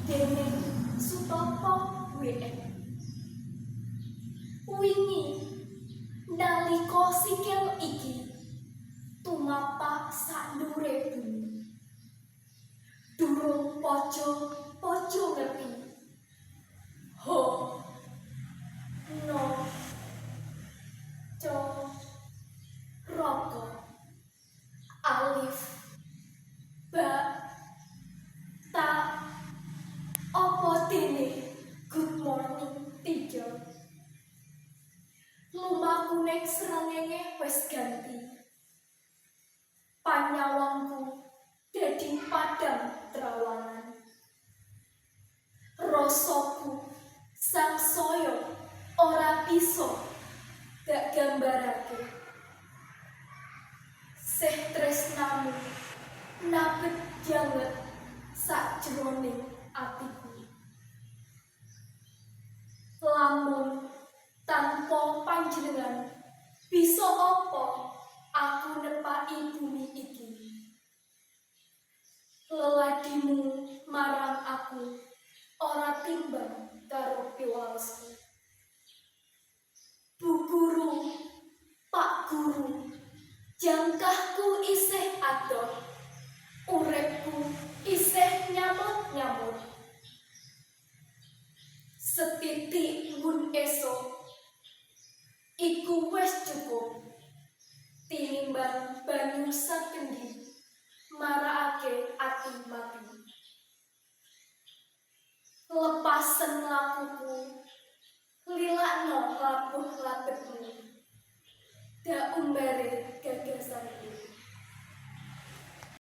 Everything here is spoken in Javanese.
Dening Sutopo WM. Wingi nalika sikil iki tumapak sandure bumi. Durung pojo ngerti. Ho no co roko alif ba ta opo dene good morning teacher. Lumaku nek srengenge wis ganti. Panyawangku dadi padang trawangan. Rasaku sangsaya ora bisa gak gambarake. Seh tresnamu nabet janget sakjroning atiku. Lamun tanpa panjenengan bisa apa aku nepaki bumi iki. Leladimu marang aku ora timbang karo piwalesku. Bu Guru, Pak Guru, jangkahku isih adoh, uripku isih nyamut-nyamut. Setitik mbun esuk iku wis cukup tinimbang banyu sakendi marakake ati mati. Lepasen lakuku, lilakno labuh labetmu, dak umbare gagasanku.